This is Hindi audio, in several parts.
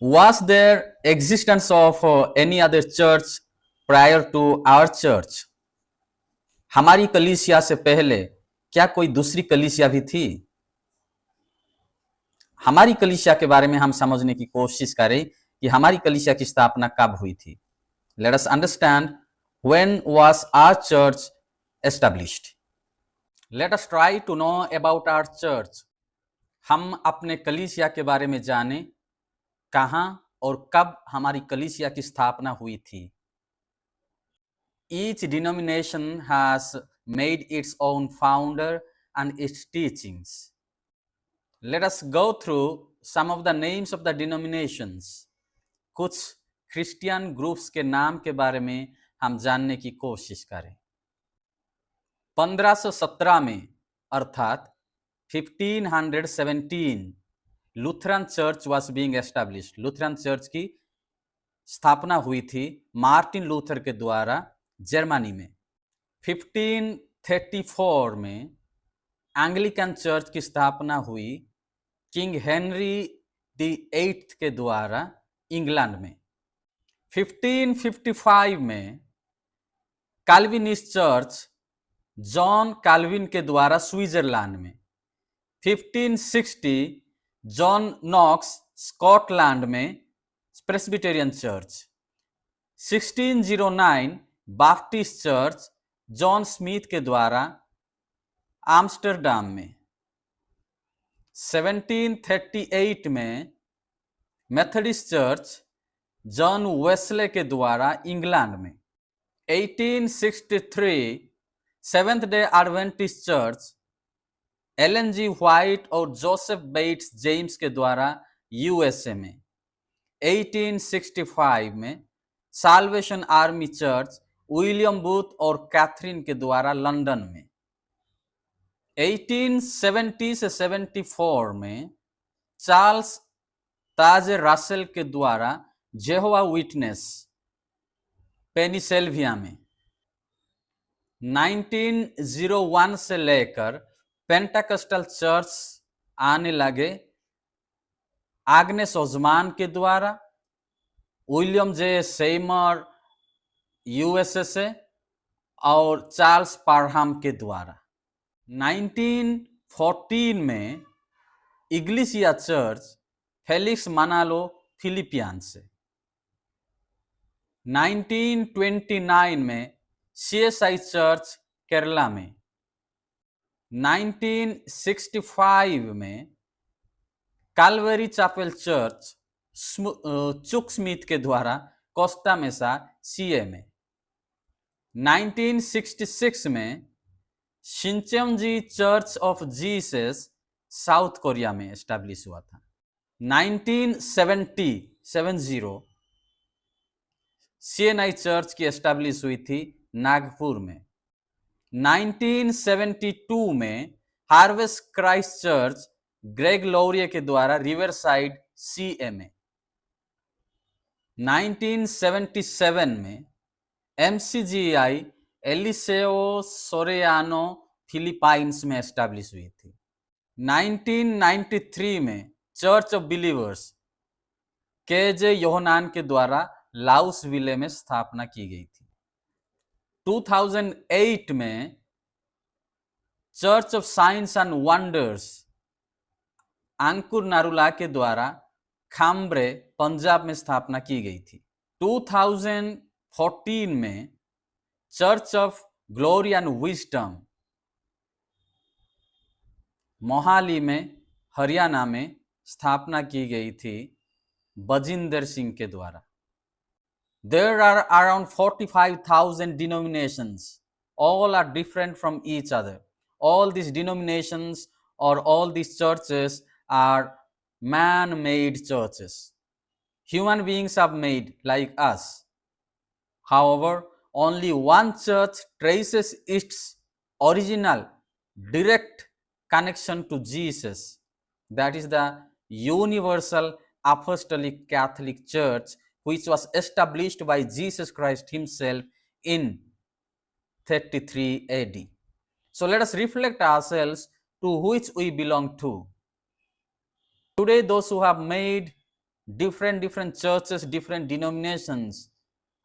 Was there existence of any other church prior to our church? हमारी कलीसिया से पहले क्या कोई दूसरी कलीसिया भी थी? हमारी कलीसिया के बारे में हम समझने की कोशिश करें कि हमारी कलीसिया की स्थापना कब हुई थी. Let us understand when was our church established. Let us try to know about our church. हम अपने कलीसिया के बारे में जानें कहां और कब हमारी कलीसिया की स्थापना हुई थी. Each denomination has made its own founder and its teachings. Let us go through some of the names of the denominations. कुछ क्रिश्चियन ग्रुप्स के नाम के बारे में हम जानने की कोशिश करें. 1517 में अर्थात 1517 Lutheran church was being established. Lutheran church की स्थापना हुई थी मार्टिन लूथर के द्वारा जर्मनी में. 1534 में एंग्लिकन चर्च की स्थापना हुई किंग हेनरी VIII के द्वारा इंग्लैंड में. 1555 में कैल्विनिस्ट चर्च जॉन कैल्विन के द्वारा स्विट्जरलैंड में. 1560 जॉन नॉक्स स्कॉटलैंड में Presbyterian church. 1609 Baptist church John Smith के द्वारा आम्स्टरडाम में. 1738 में मेथोडिस्ट चर्च जॉन वेस्ले के द्वारा इंग्लैंड में. 1863 seventh day adventist church Ellen G White और जोसेफ बेट्स जेम्स के द्वारा यूएसए में. 1865 में salvation army church William Booth और कैथरीन के द्वारा लंदन में. 1870 से 74 में चार्ल्स ताजे रसेल के द्वारा जेहोवा विटनेस पेनिसिल्वेनिया में. 1901 से लेकर पेंटाकस्टल चर्च आने लगे आग्नेस ओज़मान के द्वारा, विलियम जे सेमर यूएसए से और चार्ल्स पारहाम के द्वारा. 1914 में Iglesia church Felix Manalo Philippines से. 1929 में CSI चर्च केरला में. 1965 में Calvary chapel church Chuck Smith के द्वारा कोस्टा मेसा CA में. 1966 में Shincheonji church of Jesus South Korea में एस्टैब्लिश हुआ था. 1970 CNI चर्च की एस्टैब्लिश हुई थी नागपुर में. 1972 में harvest Christ church Greg Lauriya के द्वारा रिवर साइड CA में. 1977 में MCGI एलिसेओ सोरेयानो फिलीपाइंस में एस्टैब्लिश हुई थी. 1993 में church of believers KJ Yohanan के द्वारा लाउस विले में स्थापना की गई थी. 2008 में church of science and wonders Ankur Narula के द्वारा खाम्ब्रे पंजाब में स्थापना की गई थी. 2014 में church of glory and wisdom Mohali में हरियाणा में स्थापना की गई थी बजिंदर सिंह के द्वारा. There are around 45,000 denominations. All are different from each other. All these denominations or all these churches are man-made churches. Human beings have made like us. However, only one church traces its original direct connection to Jesus. That is the Universal Apostolic Catholic Church, which was established by Jesus Christ himself in 33 AD. So let us reflect ourselves to which we belong to. Today, those who have made different churches, different denominations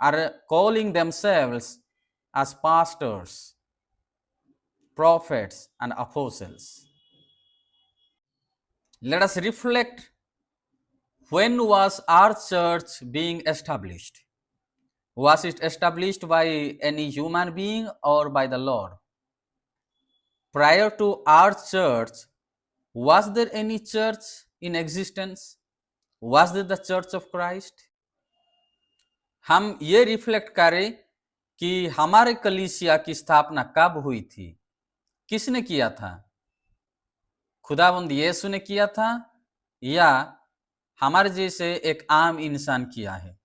are calling themselves as pastors, prophets, and apostles. Let us reflect, when was our church being established? Was it established by any human being or by the Lord? Prior to our church, was there any church in existence? Was there the Church of Christ? हम ये रिफ्लेक्ट करें कि हमारे कलीसिया की स्थापना कब हुई थी, किसने किया था? खुदावंद यीशु ने किया था या हमारे जैसे एक आम इंसान किया है?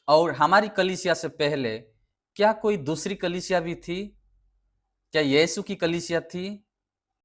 और हमारी कलीसिया से पहले क्या कोई दूसरी कलीसिया भी थी? क्या यीशु की कलीसिया थी